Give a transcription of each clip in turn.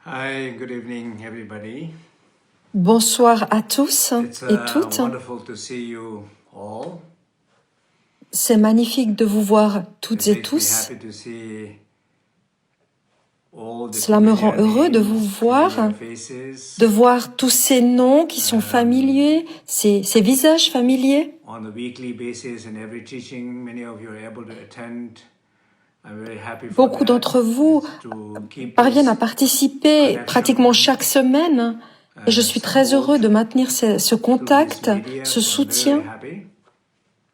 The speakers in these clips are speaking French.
Hi, good evening, everybody. Bonsoir à tous et toutes. Wonderful to see you all. C'est magnifique de vous voir toutes It et makes me tous. happy to see all the Cela me rend familiar heureux de names, vous voir, familiar faces. de voir tous ces noms qui sont familiers, ces visages familiers. On the weekly basis in every teaching, many of you are able to attend. I'm very happy for Beaucoup that. d'entre vous It's to keep parviennent this à participer pratiquement chaque semaine. Et je suis très heureux de maintenir ce contact, media, ce so I'm very, soutien very happy.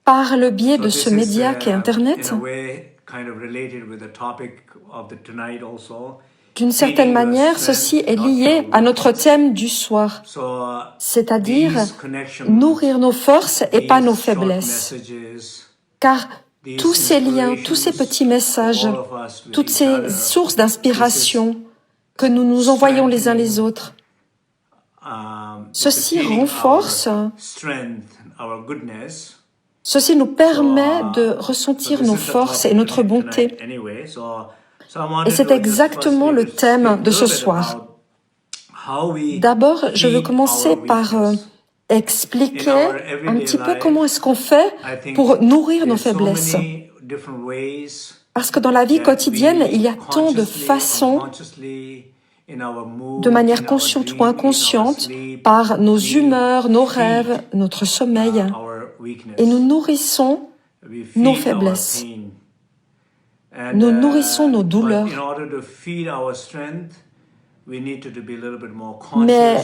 par le biais de So ce this média is, qu'est Internet. in a way, kind of related with the topic of the tonight also. D'une certaine manière, ceci est lié à notre thème du soir, c'est-à-dire nourrir nos forces et pas nos faiblesses. Car tous ces liens, tous ces petits messages, toutes ces sources d'inspiration que nous nous envoyons les uns les autres, ceci renforce, ceci nous permet de ressentir nos forces et notre bonté. Et c'est exactement le thème de ce soir. D'abord, je veux commencer par expliquer un petit peu comment est-ce qu'on fait pour nourrir nos faiblesses. Parce que dans la vie quotidienne, il y a tant de façons, de manière consciente ou inconsciente, par nos humeurs, nos rêves, notre sommeil, et nous nourrissons nos faiblesses. Nous nourrissons nos douleurs. Mais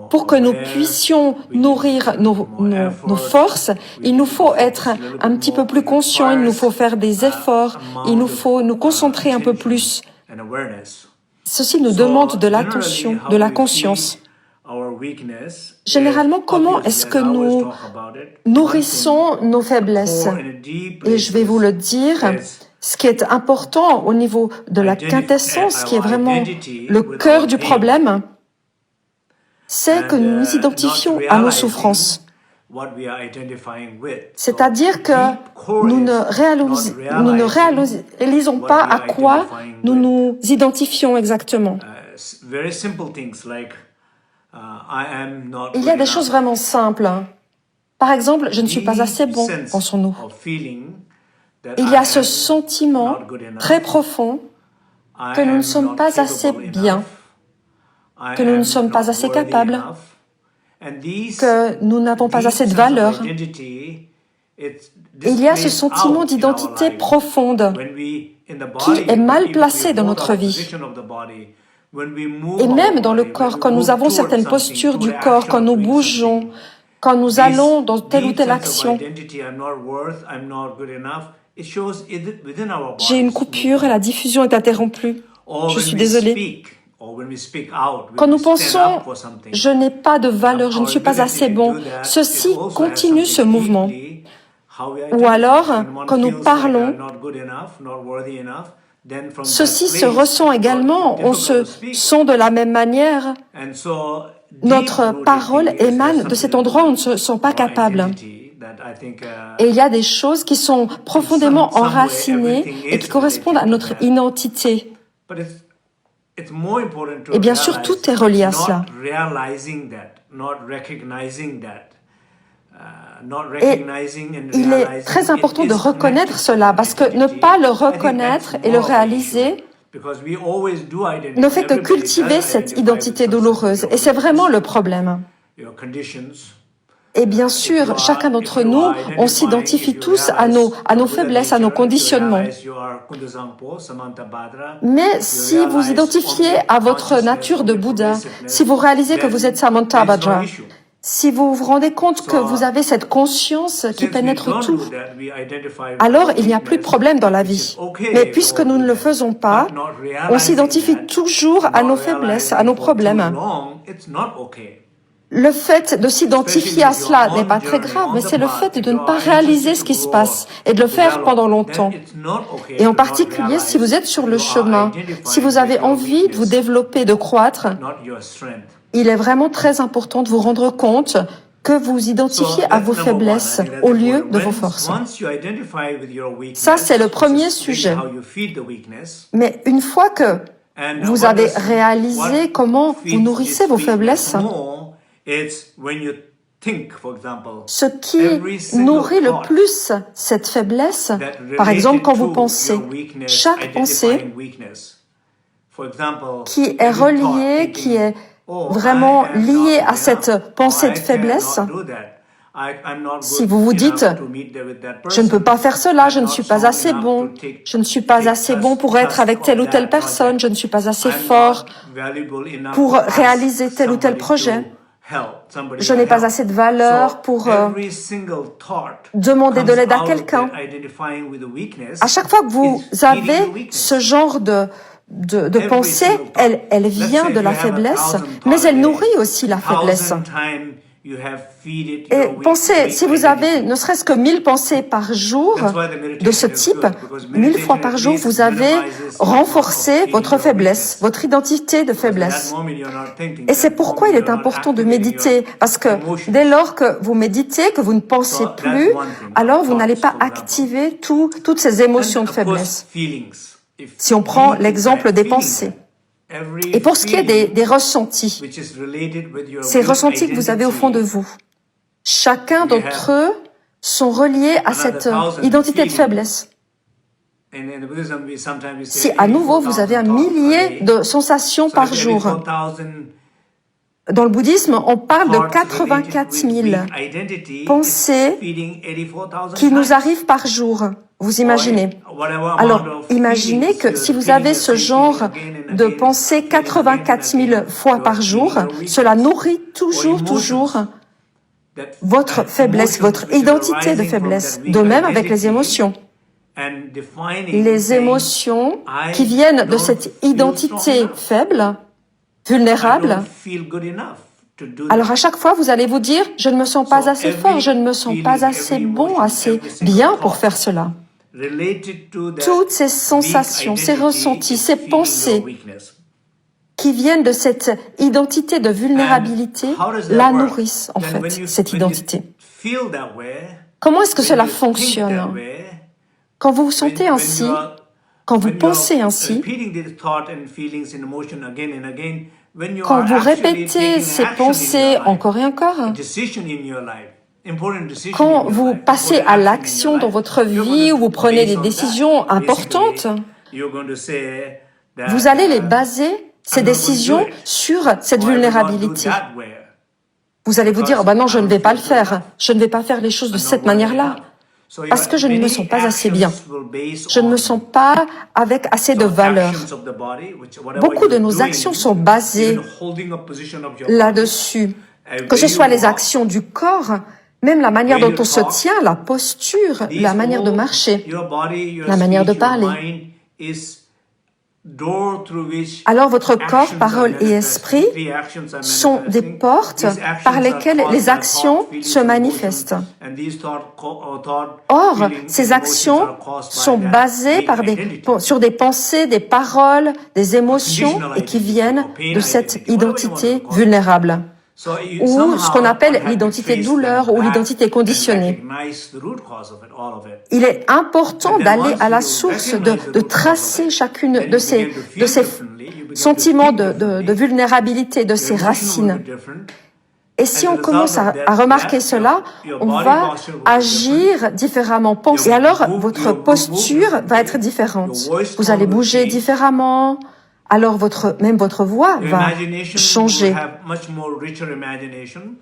pour que nous puissions nourrir nos forces, il nous faut être un petit peu plus conscients, il nous faut faire des efforts, il nous faut nous concentrer un peu plus. Ceci nous demande de l'attention, de la conscience. Généralement, comment est-ce que nous nourrissons nos faiblesses? Et je vais vous le dire, ce qui est important au niveau de la quintessence, qui est vraiment le cœur du problème, c'est que nous nous identifions à nos souffrances. C'est-à-dire que nous ne réalisons pas à quoi nous nous identifions exactement. Il y a des choses vraiment simples. Par exemple, je ne suis pas assez bon, pensons-nous. Il y a ce sentiment très profond que nous ne sommes pas assez bien, que nous ne sommes pas assez capables, que nous n'avons pas assez de valeur. Il y a ce sentiment d'identité profonde qui est mal placé dans notre vie. Et même dans le corps, quand nous avons certaines postures du corps, quand nous bougeons, quand nous allons dans telle ou telle action. J'ai une coupure et la diffusion est interrompue. Je suis désolée. Quand nous pensons « je n'ai pas de valeur, je ne suis pas assez bon », ceci continue ce mouvement. Ou alors, quand nous parlons, ceci se ressent également, on se sent de la même manière. Notre parole émane de cet endroit où on ne se sent pas capable. Et il y a des choses qui sont profondément enracinées et qui correspondent à notre identité. Et bien sûr, tout est relié à cela. Et il est très important de reconnaître cela, parce que ne pas le reconnaître et le réaliser ne fait que cultiver cette identité douloureuse. Et c'est vraiment le problème. Et bien sûr, chacun d'entre nous, on s'identifie tous à nos faiblesses, à nos conditionnements. Mais si vous identifiez à votre nature de Bouddha, si vous réalisez que vous êtes Samanta Bhadra, si vous vous rendez compte que vous avez cette conscience qui pénètre tout, alors il n'y a plus de problème dans la vie. Mais puisque nous ne le faisons pas, on s'identifie toujours à nos faiblesses, à nos problèmes. Le fait de s'identifier à cela n'est pas très grave, mais c'est le fait de ne pas réaliser ce qui se passe et de le faire pendant longtemps. Et en particulier, si vous êtes sur le chemin, si vous avez envie de vous développer, de croître, il est vraiment très important de vous rendre compte que vous identifiez à vos faiblesses au lieu de vos forces. Ça, c'est le premier sujet. Mais une fois que vous avez réalisé comment vous nourrissez vos faiblesses? Ce qui nourrit le plus cette faiblesse, par exemple, quand vous pensez, chaque pensée qui est reliée, qui est vraiment liée à cette pensée de faiblesse, si vous vous dites, je ne peux pas faire cela, je ne suis pas assez bon, je ne suis pas assez bon pour être avec telle ou telle personne, je ne suis pas assez fort pour réaliser tel ou tel projet, je n'ai pas assez de valeur pour demander de l'aide à quelqu'un. À chaque fois que vous avez ce genre de pensée, elle vient de la faiblesse, mais elle nourrit aussi la faiblesse. Et pensez, si vous avez ne serait-ce que 1000 pensées par jour de ce type, 1000 fois par jour, vous avez renforcé votre faiblesse, votre identité de faiblesse. Et c'est pourquoi il est important de méditer, parce que dès lors que vous méditez, que vous ne pensez plus, alors vous n'allez pas activer toutes ces émotions de faiblesse. Si on prend l'exemple des pensées. Et pour ce qui est des ressentis, ces ressentis que vous avez au fond de vous, chacun d'entre eux sont reliés à cette identité de faiblesse. Si à nouveau vous avez 1 millier de sensations par jour, dans le bouddhisme, on parle de 84 000 pensées qui nous arrivent par jour. Vous imaginez? Alors, imaginez que si vous avez ce genre de pensée 84 000 fois par jour, cela nourrit toujours votre faiblesse, votre identité de faiblesse. De même avec les émotions. Les émotions qui viennent de cette identité faible, vulnérable, alors à chaque fois, vous allez vous dire, je ne me sens pas assez fort, je ne me sens pas assez bon, assez bien pour faire cela. Toutes ces sensations, ces ressentis, ces pensées qui viennent de cette identité de vulnérabilité la nourrissent en fait, cette identité. Comment est-ce que cela fonctionne? Quand vous vous sentez ainsi, quand vous pensez ainsi, quand vous répétez ces pensées encore et encore, quand vous passez à l'action dans votre vie, où vous prenez des décisions importantes, vous allez les baser, ces décisions, sur cette vulnérabilité. Vous allez vous dire, oh ben non, je ne vais pas le faire. Je ne vais pas faire les choses de cette manière-là. Parce que je ne me sens pas assez bien. Je ne me sens pas avec assez de valeur. Beaucoup de nos actions sont basées là-dessus. Que ce soit les actions du corps, même la manière dont on se tient, la posture, la manière de marcher, la manière de parler. Alors votre corps, parole et esprit sont des portes par lesquelles les actions se manifestent. Or, ces actions sont basées sur des pensées, des paroles, des émotions et qui viennent de cette identité vulnérable. Ou ce qu'on appelle l'identité de douleur ou l'identité conditionnée. Il est important d'aller à la source, de tracer chacune de ces sentiments de vulnérabilité, de ces racines. Et si on commence à remarquer cela, on va agir différemment. Et alors, votre posture va être différente. Vous allez bouger différemment. Alors même votre voix va changer.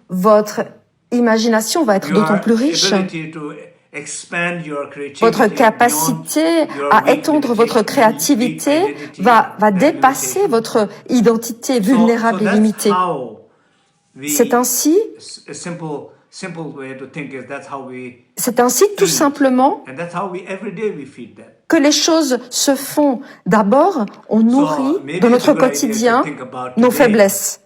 Votre imagination va être d'autant plus riche. Votre capacité à étendre votre créativité va dépasser votre identité vulnérable et limitée. C'est ainsi tout simplement que les choses se font. D'abord, on nourrit dans notre quotidien nos faiblesses.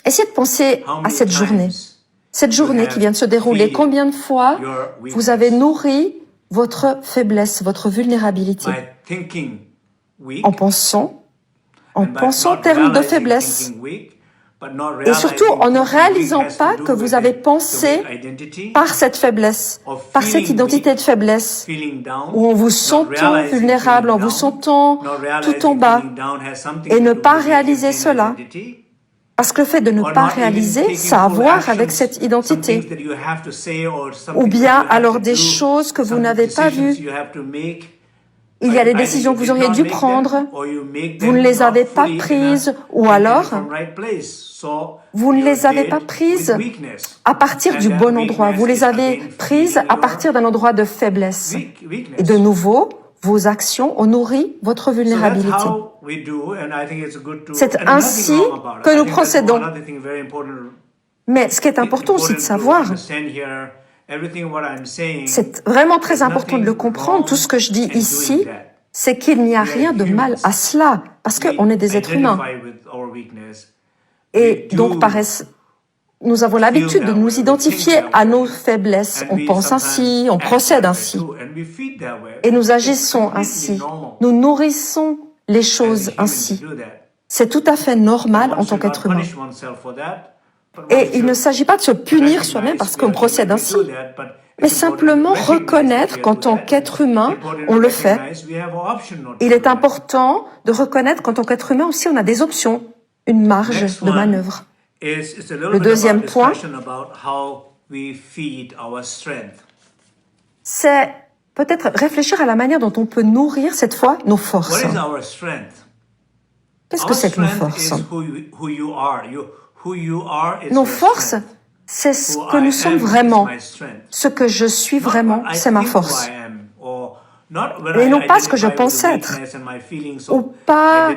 Essayez de penser à cette journée qui vient de se dérouler. Combien de fois vous avez nourri votre faiblesse, votre vulnérabilité en pensant en termes de faiblesse, Et surtout, en ne réalisant pas que vous avez pensé par cette faiblesse, par cette identité de faiblesse, où en vous sentant vulnérable, en vous sentant tout en bas, et ne pas réaliser cela, parce que le fait de ne pas réaliser, ça a à voir avec cette identité. Ou bien alors des choses que vous n'avez pas vues. Il y a des décisions que vous auriez dû prendre, vous ne les avez pas prises, ou alors vous ne les avez pas prises à partir du bon endroit, vous les avez prises à partir d'un endroit de faiblesse. Et de nouveau, vos actions ont nourri votre vulnérabilité. C'est ainsi que nous procédons. Mais ce qui est important aussi de savoir, c'est vraiment très important de le comprendre, tout ce que je dis ici, c'est qu'il n'y a rien de mal à cela, parce qu'on est des êtres humains. Et donc, nous avons l'habitude de nous identifier à nos faiblesses. On pense ainsi, on procède ainsi. Et nous agissons ainsi. Nous nourrissons les choses ainsi. C'est tout à fait normal en tant qu'être humain. Et il ne s'agit pas de se punir soi-même parce qu'on procède ainsi, mais simplement reconnaître qu'en tant qu'être humain, on le fait. Il est important de reconnaître qu'en tant qu'être humain aussi, on a des options, une marge de manœuvre. Le deuxième point, c'est peut-être réfléchir à la manière dont on peut nourrir cette fois nos forces. Qu'est-ce que c'est que nos forces? Nos forces, c'est ce que nous sommes vraiment. Ce que je suis vraiment, c'est ma force. Et non pas ce que je pense être, ou pas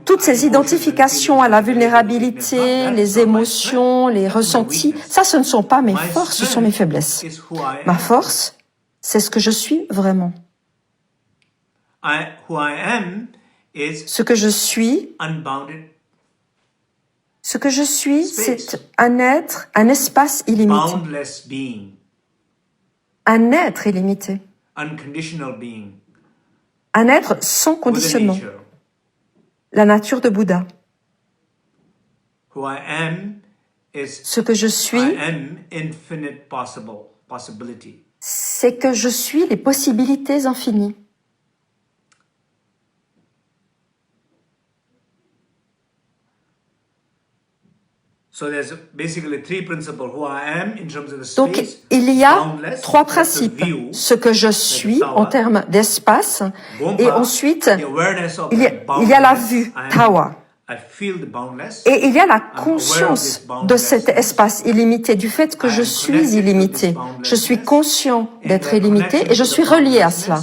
toutes ces identifications à la vulnérabilité, les émotions, les ressentis. Ça, ce ne sont pas mes forces, ce sont mes faiblesses. Ma force, c'est ce que je suis vraiment. Ce que je suis, c'est un être, un espace illimité. Un être illimité. Un être sans conditionnement. La nature de Bouddha. Ce que je suis, c'est que je suis les possibilités infinies. Donc, il y a trois principes. Ce que je suis en termes d'espace, et ensuite, il y a la vue, tawa. Et il y a la conscience de cet espace illimité, du fait que je suis illimité. Je suis conscient d'être illimité et je suis relié à cela.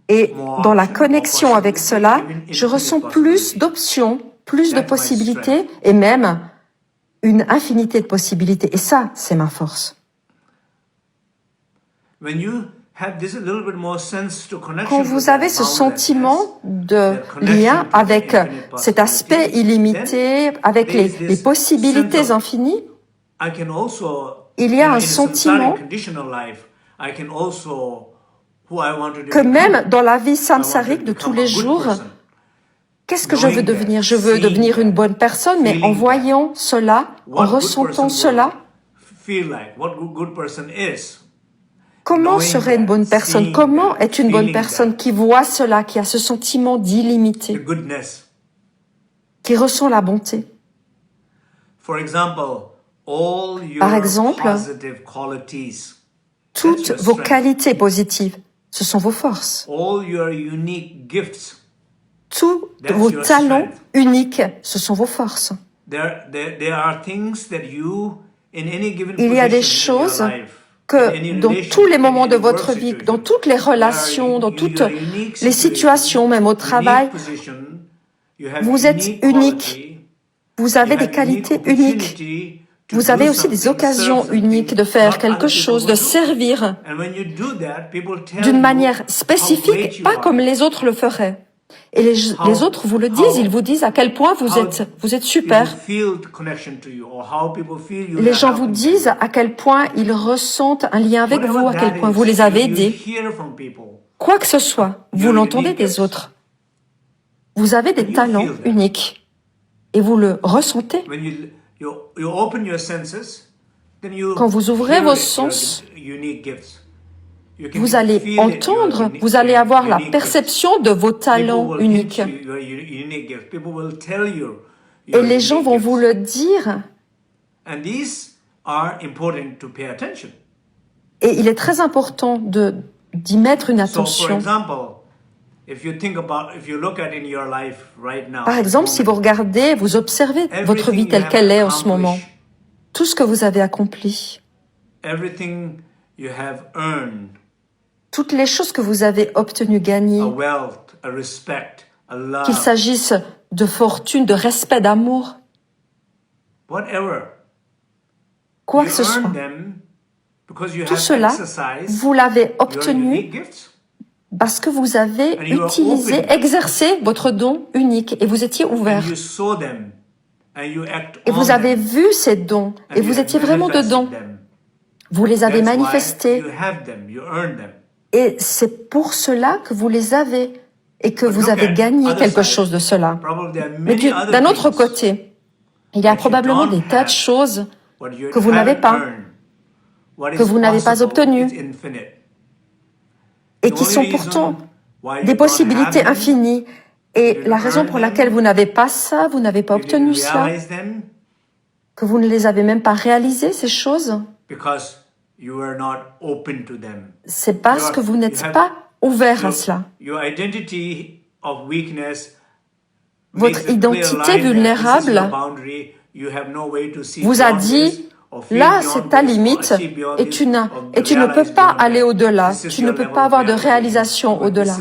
Et dans la connexion avec cela, je ressens plus d'options, plus de possibilités et même une infinité de possibilités. Et ça, c'est ma force. Quand vous avez ce sentiment de lien avec cet aspect illimité, avec les possibilités infinies, il y a un sentiment que même dans la vie samsarique de tous les jours, qu'est-ce que je veux devenir? Je veux devenir une bonne personne, mais en voyant cela, en ressentant cela, comment serait une bonne personne? Comment est une bonne personne qui voit cela, qui a ce sentiment d'illimité, qui ressent la bonté? Par exemple, toutes vos qualités positives, ce sont vos forces. Tous vos talents uniques, ce sont vos forces. Il y a des choses que dans tous les moments de votre vie, dans toutes les relations, dans toutes les situations, même au travail, vous êtes unique. Vous avez des qualités uniques. Vous avez aussi des occasions uniques de faire quelque chose, de servir d'une manière spécifique, pas comme les autres le feraient. Et les autres vous le disent, ils vous disent à quel point vous êtes super. Les gens vous disent à quel point ils ressentent un lien avec vous, à quel point vous les avez aidés. Quoi que ce soit, vous l'entendez des autres. Vous avez des talents uniques. et vous le ressentez. Quand vous ouvrez vos sens, vous allez entendre, vous allez avoir la perception de vos talents uniques. Et les gens vont vous le dire. Et il est très important d'y mettre une attention. Par exemple, si vous regardez, vous observez votre vie telle qu'elle est en ce moment, tout ce que vous avez accompli, toutes les choses que vous avez obtenues, gagnées, qu'il s'agisse de fortune, de respect, d'amour, quoi que ce soit, tout cela, vous l'avez obtenu parce que vous avez utilisé, exercé votre don unique et vous étiez ouvert. Et vous avez vu ces dons et vous étiez vraiment dedans. Vous les avez manifestés et c'est pour cela que vous les avez et que vous avez gagné quelque chose de cela. Mais d'un autre côté, il y a probablement des tas de choses que vous n'avez pas, que vous n'avez pas obtenues et qui sont pourtant des possibilités infinies. Et la raison pour laquelle vous n'avez pas ça, vous n'avez pas obtenu cela, que vous ne les avez même pas réalisées, ces choses, c'est parce que vous n'êtes pas ouvert à cela. Votre identité vulnérable vous a dit, là, c'est ta limite et tu ne peux pas aller au-delà. Tu ne peux pas avoir de réalisation au-delà.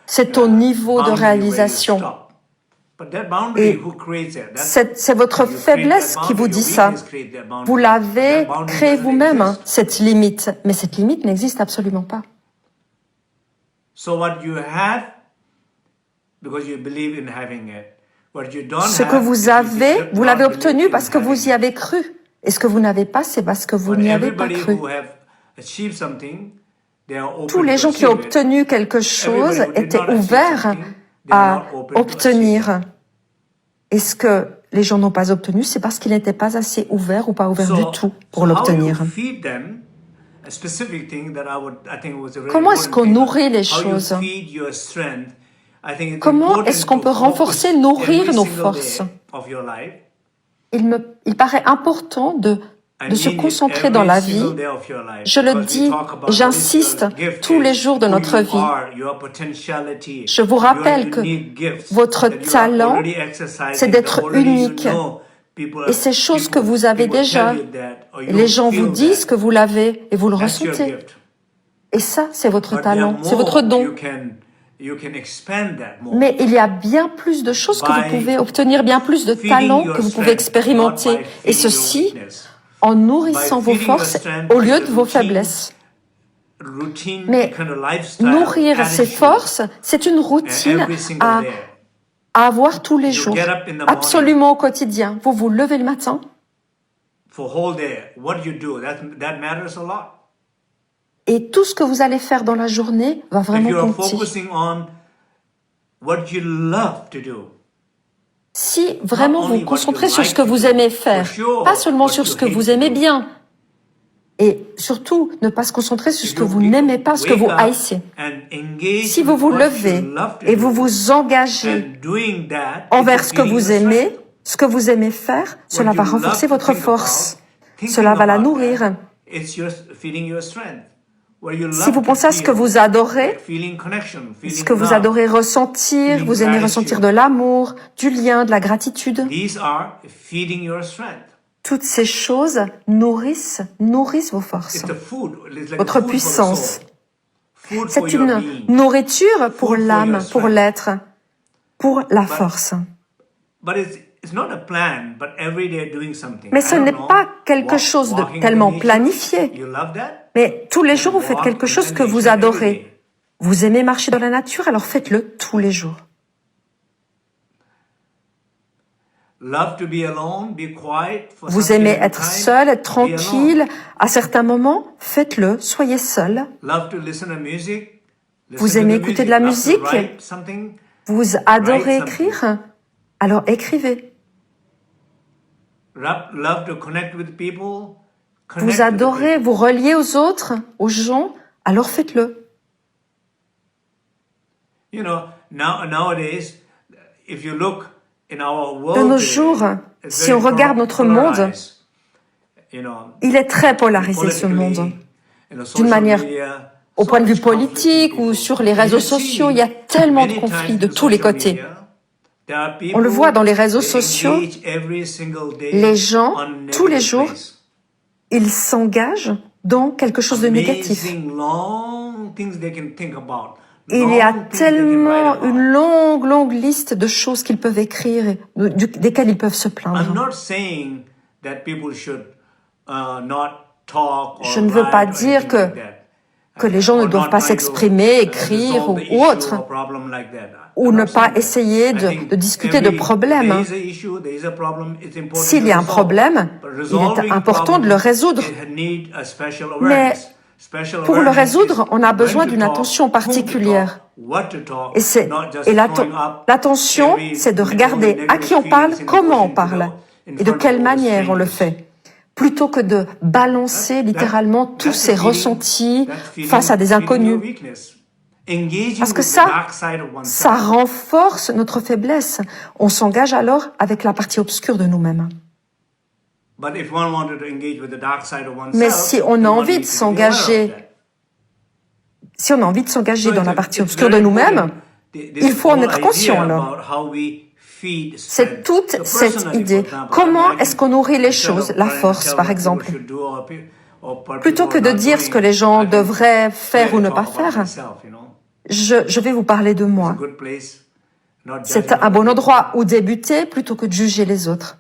C'est ton niveau de réalisation. Et c'est votre faiblesse qui vous dit ça. Vous l'avez créé vous-même, hein, cette limite. Mais cette limite n'existe absolument pas. Ce que vous avez, vous l'avez obtenu parce que vous y avez cru. Et ce que vous n'avez pas, c'est parce que vous n'y avez pas cru. Tous les gens qui ont obtenu quelque chose étaient ouverts à obtenir. Et ce que les gens n'ont pas obtenu, c'est parce qu'ils n'étaient pas assez ouverts ou pas ouverts du tout pour l'obtenir. Comment est-ce qu'on nourrit les choses? Comment est-ce qu'on peut renforcer, nourrir nos forces? Il paraît important de se concentrer dans la vie. Je le dis, j'insiste tous les jours de notre vie. Je vous rappelle que votre talent, c'est d'être unique. Et ces choses que vous avez déjà, les gens vous disent que vous l'avez et vous le ressentez. Et ça, c'est votre talent, c'est votre don. Mais il y a bien plus de choses que vous pouvez obtenir, bien plus de talents que vous pouvez expérimenter. Et ceci en nourrissant vos forces au lieu de vos faiblesses. Mais nourrir ces forces, c'est une routine à avoir tous les jours, absolument au quotidien. Vous vous levez le matin. Et tout ce que vous allez faire dans la journée va vraiment compter. Si vraiment vous vous concentrez sur ce que vous aimez faire, pas seulement sur ce que vous aimez bien, et surtout ne pas se concentrer sur ce que vous n'aimez pas, ce que vous haïssez. Si vous vous levez et vous vous engagez envers ce que vous aimez faire, cela va renforcer votre force, cela va la nourrir. Si vous pensez à ce que vous adorez ressentir, vous aimez ressentir de l'amour, du lien, de la gratitude, toutes ces choses nourrissent vos forces, votre puissance. C'est une nourriture pour l'âme, pour l'être, pour la force. Mais ce n'est pas quelque chose de tellement planifié. Mais tous les jours, vous faites quelque chose que vous adorez. Vous aimez marcher dans la nature, alors faites-le tous les jours. Vous aimez être seul, être tranquille. À certains moments, faites-le, soyez seul. Vous aimez écouter de la musique. Vous adorez écrire, alors écrivez. vous adorez vous relier aux autres, aux gens, alors faites-le. You know, nowadays, if you look in our world, de nos jours, si on regarde notre monde, il est très polarisé ce monde. D'une manière, au point de vue politique ou sur les réseaux sociaux, il y a tellement de conflits de tous les côtés. On le voit dans les réseaux sociaux, les gens, tous les jours, ils s'engagent dans quelque chose de négatif. Il y a tellement une longue liste de choses qu'ils peuvent écrire, desquelles ils peuvent se plaindre. Je ne veux pas dire que les gens ne doivent pas s'exprimer, écrire ou autre, ou ne pas essayer de discuter de problèmes. S'il y a un problème, il est important de le résoudre. Mais pour le résoudre, on a besoin d'une attention particulière. Et l'attention, c'est de regarder à qui on parle, comment on parle, et de quelle manière on le fait, plutôt que de balancer littéralement tous ces ressentis face à des inconnus. Parce que ça renforce notre faiblesse. On s'engage alors avec la partie obscure de nous-mêmes. Mais si on a envie de s'engager, dans la partie obscure de nous-mêmes, il faut en être conscient alors. C'est toute cette idée. Comment est-ce qu'on nourrit les choses, la force par exemple? Plutôt que de dire ce que les gens devraient faire ou ne pas faire, je vais vous parler de moi. C'est un bon endroit où débuter plutôt que de juger les autres.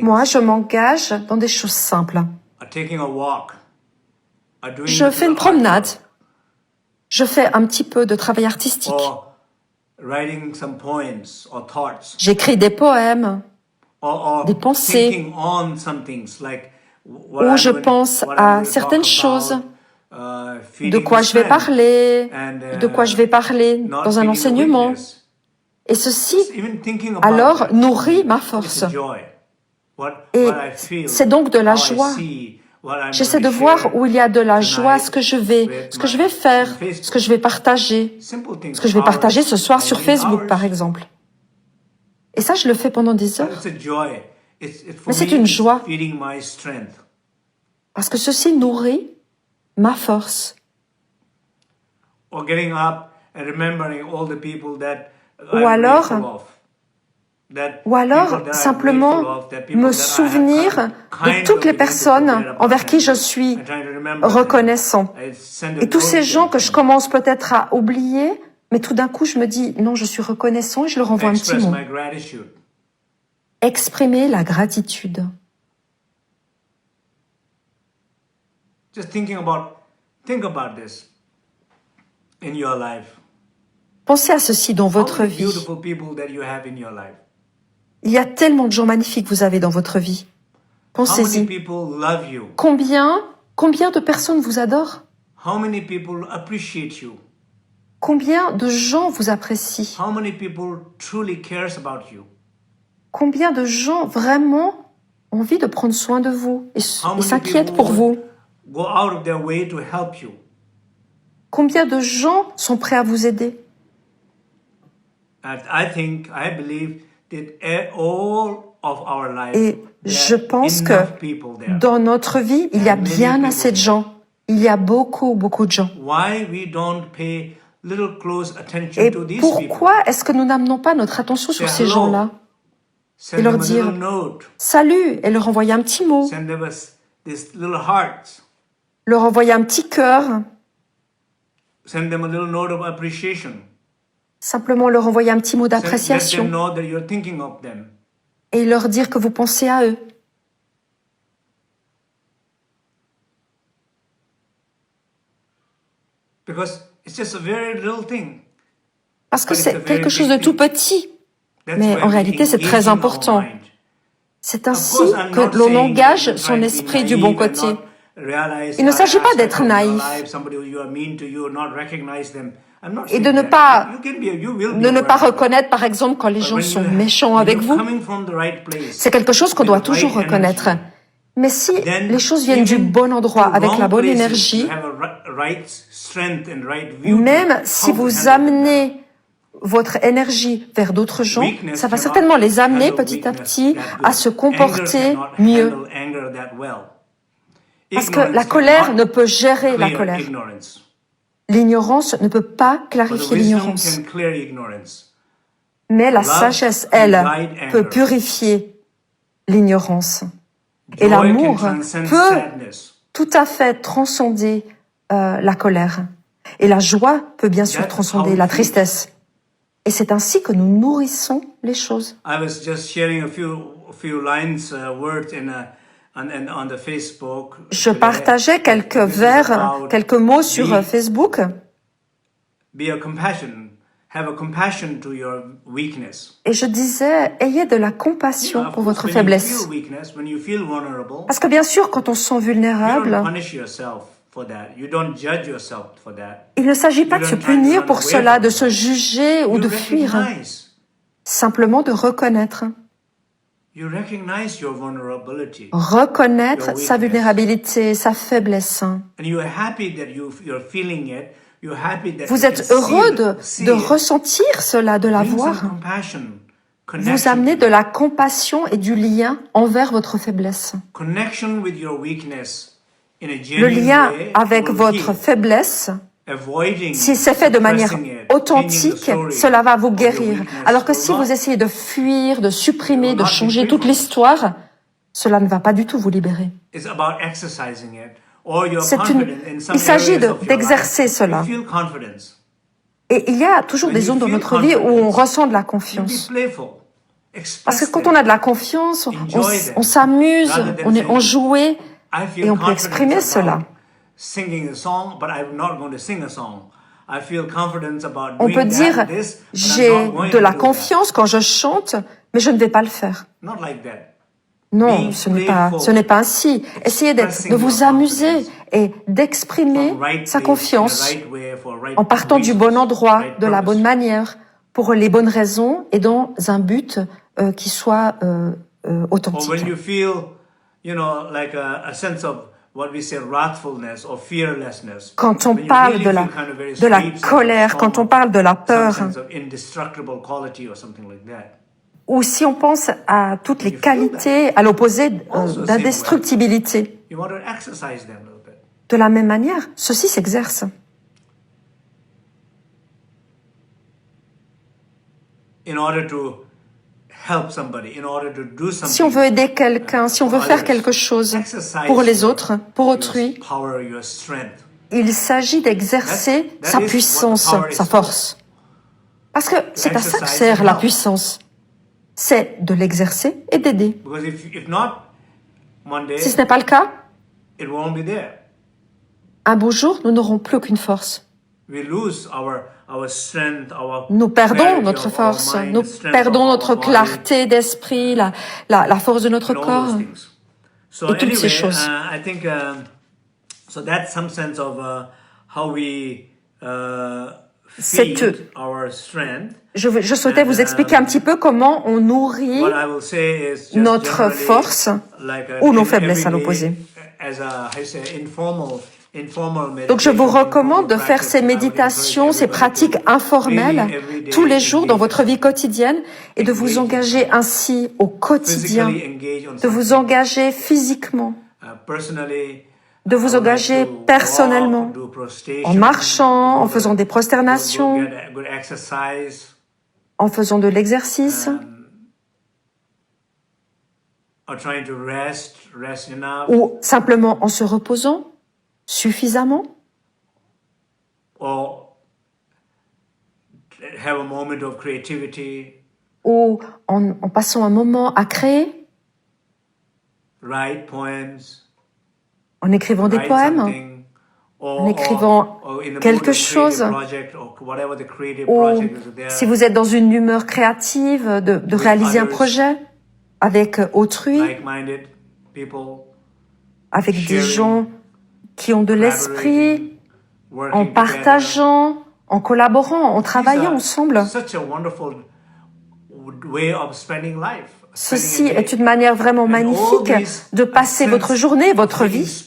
Moi, je m'engage dans des choses simples. Je fais une promenade. Je fais un petit peu de travail artistique. J'écris des poèmes, des pensées, où je pense à certaines choses, de quoi je vais parler, dans un enseignement. Et ceci, alors, nourrit ma force. Et c'est donc de la joie. J'essaie de voir où il y a de la joie, ce que je vais faire, ce que je vais partager. Ce que je vais partager ce soir sur Facebook, par exemple. Et ça, je le fais pendant des heures. Mais c'est une joie. Parce que ceci nourrit ma force. Ou alors simplement me souvenir de toutes les personnes envers qui je suis reconnaissant. Et tous ces gens que je commence peut-être à oublier, mais tout d'un coup je me dis, non, je suis reconnaissant et je leur envoie un petit mot. Exprimer la gratitude. Pensez à ceci dans votre vie. Il y a tellement de gens magnifiques que vous avez dans votre vie. Pensez-y. Combien de personnes vous adorent? Combien de gens vous apprécient? Combien de gens vraiment ont envie de prendre soin de vous et s'inquiètent pour vous? Combien de gens sont prêts à vous aider? Et je pense que dans notre vie, il y a bien assez de gens. Il y a beaucoup de gens. Et pourquoi est-ce que nous n'amenons pas notre attention sur ces gens-là? Et leur dire « Salut » et leur envoyer un petit mot. Leur envoyer un petit cœur. Simplement leur envoyer un petit mot d'appréciation. Et leur dire que vous pensez à eux. Parce que c'est quelque chose de tout petit. Mais en réalité, c'est très important. C'est ainsi que l'on engage son esprit du bon côté. Il ne s'agit pas d'être naïf et de ne pas reconnaître, par exemple, quand les gens sont méchants avec vous. C'est quelque chose qu'on doit toujours reconnaître. Mais si les choses viennent du bon endroit, avec la bonne énergie, même si vous amenez votre énergie vers d'autres gens, ça va certainement les amener petit à petit à se comporter mieux. Parce que la colère ne peut gérer la colère. L'ignorance ne peut pas clarifier l'ignorance. Mais la sagesse, elle, peut purifier l'ignorance. Et l'amour peut tout à fait transcender la colère. Et la joie peut bien sûr transcender la tristesse. Et c'est ainsi que nous nourrissons les choses. Je partageais quelques vers, quelques mots sur Facebook. Et je disais, ayez de la compassion pour votre faiblesse. Parce que bien sûr, quand on se sent vulnérable, il ne s'agit pas de se punir pour cela, de se juger ou de fuir. Simplement de reconnaître. Reconnaître sa vulnérabilité, sa faiblesse. Vous êtes heureux de ressentir cela, de la voir. Vous amenez de la compassion et du lien envers votre faiblesse. Le lien avec votre faiblesse, si c'est fait de manière authentique, cela va vous guérir. Alors que si vous essayez de fuir, de supprimer, de changer toute l'histoire, cela ne va pas du tout vous libérer. Il s'agit d'exercer cela. Et il y a toujours des zones dans notre vie où on ressent de la confiance. Parce que quand on a de la confiance, on s'amuse, on est enjoué et on peut exprimer cela. On peut dire, j'ai de la confiance quand je chante, mais je ne vais pas le faire. Non, ce n'est pas ainsi. Essayez de vous amuser et d'exprimer sa confiance en partant du bon endroit, de la bonne manière, pour les bonnes raisons et dans un but qui soit authentique. Quand on parle de la colère, quand on parle de la peur, ou si on pense à toutes les qualités à l'opposé d'indestructibilité, de la même manière, ceci s'exerce. Si on veut aider quelqu'un, si on veut faire quelque chose pour les autres, pour autrui, il s'agit d'exercer sa puissance, sa force. Parce que c'est à ça que sert la puissance. C'est de l'exercer et d'aider. Si ce n'est pas le cas, un beau jour, nous n'aurons plus aucune force. Nous perdons notre force, nous perdons notre clarté d'esprit, la force de notre corps et toutes ces choses. Je souhaitais vous expliquer un petit peu comment on nourrit notre force ou nos faiblesses à l'opposé. Donc je vous recommande de faire ces méditations, ces pratiques informelles tous les jours dans votre vie quotidienne et de vous engager ainsi au quotidien, de vous engager physiquement, de vous engager personnellement, en marchant, en faisant des prosternations, en faisant de l'exercice, ou simplement en se reposant suffisamment, ou en passant un moment à créer, en écrivant des poèmes, en écrivant quelque chose, ou si vous êtes dans une humeur créative, de réaliser un projet avec autrui, avec des gens qui ont de l'esprit, en partageant, en collaborant, en travaillant ensemble. Ceci est une manière vraiment magnifique de passer votre journée, votre vie,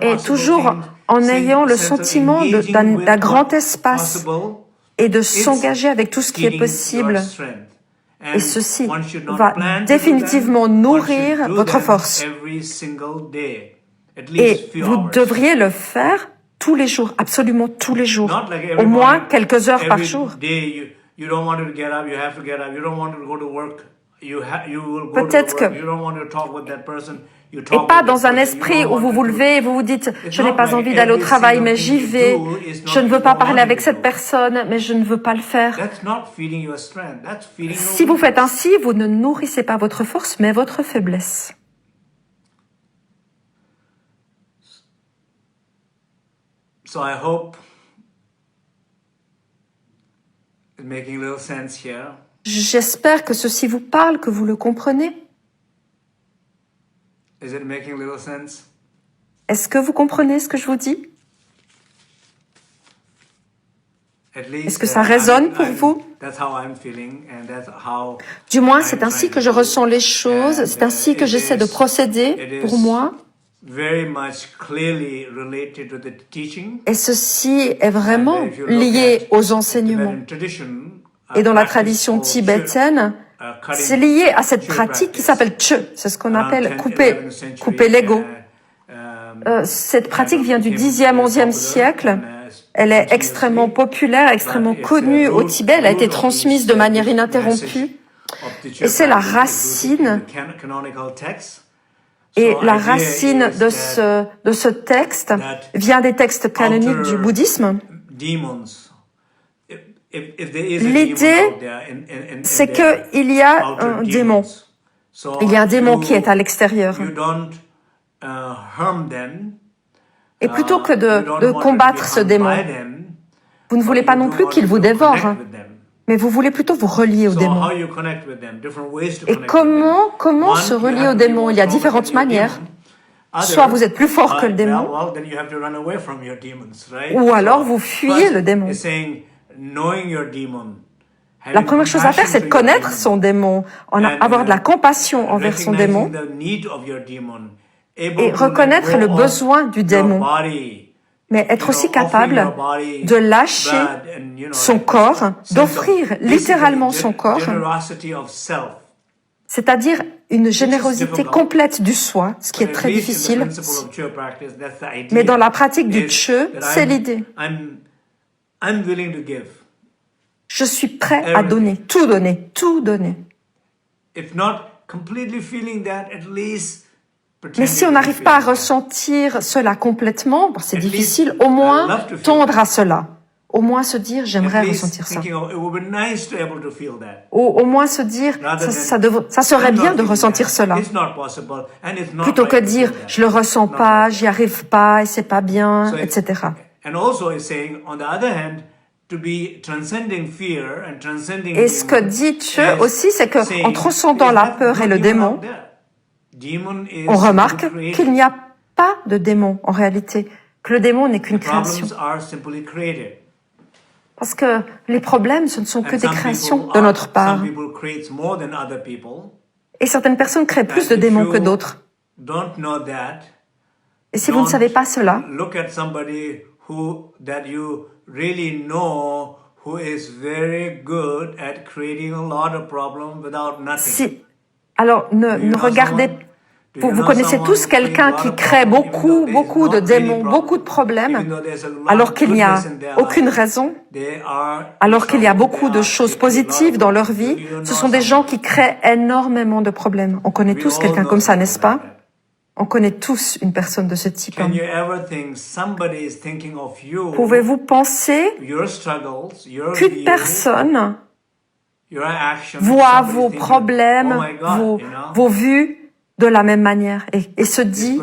et toujours en ayant le sentiment d'un grand espace et de s'engager avec tout ce qui est possible. Et ceci va définitivement nourrir votre force. Et vous devriez le faire tous les jours, absolument tous les jours, au moins quelques heures par jour. Peut-être que, et pas dans un esprit où vous vous levez et vous vous dites « je n'ai pas envie d'aller au travail, mais j'y vais, je ne veux pas parler avec cette personne, mais je ne veux pas le faire ». Si vous faites ainsi, vous ne nourrissez pas votre force, mais votre faiblesse. So I hope it's making a little sense here. J'espère que ceci vous parle, que vous le comprenez. Is it making a little sense? Est-ce que vous comprenez ce que je vous dis? Est-ce que ça résonne pour vous? Du moins, c'est ainsi que je ressens les choses, c'est ainsi que j'essaie de procéder pour moi. Et ceci est vraiment lié aux enseignements. Et dans la tradition tibétaine, c'est lié à cette pratique qui s'appelle Che. C'est ce qu'on appelle couper l'ego. Cette pratique vient du 10e, 11e siècle. Elle est extrêmement populaire, extrêmement connue au Tibet. Elle a été transmise de manière ininterrompue. Et c'est la racine. Et la racine de ce texte vient des textes canoniques du bouddhisme. L'idée, c'est qu'il y a un démon. Il y a un démon qui est à l'extérieur. Et plutôt que de combattre ce démon, vous ne voulez pas non plus qu'il vous dévore, mais vous voulez plutôt vous relier au démon. Et comment se relier au démon? Il y a différentes manières. Soit vous êtes plus fort que le démon, ou alors vous fuyez le démon. La première chose à faire, c'est de connaître son démon, avoir de la compassion envers son démon, et reconnaître le besoin du démon, mais être aussi capable de lâcher son corps, d'offrir littéralement son corps, c'est-à-dire une générosité complète du soi, ce qui est très difficile. Mais dans la pratique du Che, c'est l'idée. Je suis prêt à donner, tout donner, tout donner. Mais si on n'arrive pas à ressentir cela complètement, c'est difficile, au moins tendre à cela. Au moins se dire, j'aimerais ressentir ça. Au moins se dire, ça serait bien de ressentir cela. Plutôt que dire, je le ressens pas, j'y arrive pas, et c'est pas bien, etc. Et ce que dit Che aussi, c'est qu'en transcendant la peur et le démon, on remarque qu'il n'y a pas de démon en réalité, que le démon n'est qu'une création. Parce que les problèmes, ce ne sont que des créations de notre part. Et certaines personnes créent plus de démons que d'autres. Et si vous ne savez pas cela, alors ne regardez pas. Vous connaissez tous quelqu'un qui crée beaucoup de démons, beaucoup de problèmes, alors qu'il n'y a aucune raison, alors qu'il y a beaucoup de choses positives dans leur vie. Ce sont des gens qui créent énormément de problèmes. On connaît tous quelqu'un comme ça, n'est-ce pas? On connaît tous une personne de ce type. Pouvez-vous penser qu'une personne voit vos problèmes, vos vues, de la même manière et se dit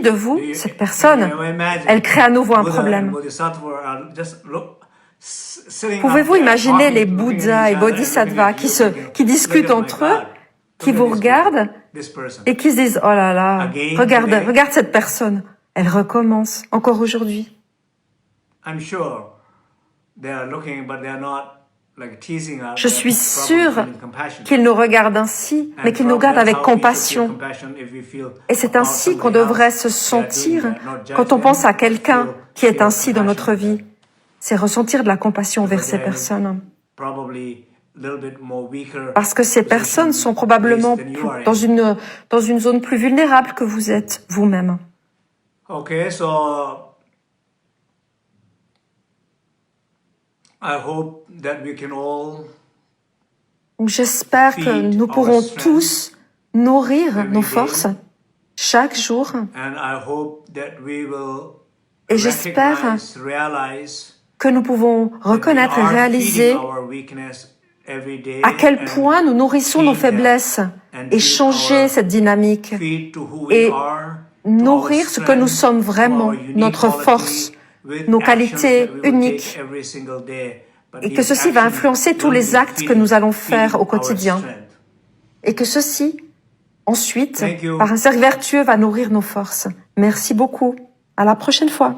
de vous, cette personne, elle crée à nouveau un problème. Pouvez-vous imaginer les Bouddhas et Bodhisattvas qui discutent entre eux, qui vous regardent et qui se disent « Oh là là, regarde cette personne, elle recommence encore aujourd'hui. » Je suis sûre qu'ils nous regardent ainsi, mais qu'ils nous regardent avec compassion. Et c'est ainsi qu'on devrait se sentir quand on pense à quelqu'un qui est ainsi dans notre vie. C'est ressentir de la compassion vers ces personnes. Parce que ces personnes sont probablement dans une zone plus vulnérable que vous êtes vous-même. Okay, so I hope that we can all J'espère que nous pourrons tous nourrir nos forces chaque jour. Et j'espère que nous pouvons reconnaître et réaliser à quel point nous nourrissons nos faiblesses et changer cette dynamique et nourrir ce que nous sommes vraiment, notre force, nos qualités uniques, et que ceci va influencer tous les actes que nous allons faire au quotidien, et que ceci, ensuite, par un cercle vertueux, va nourrir nos forces. Merci beaucoup. À la prochaine fois.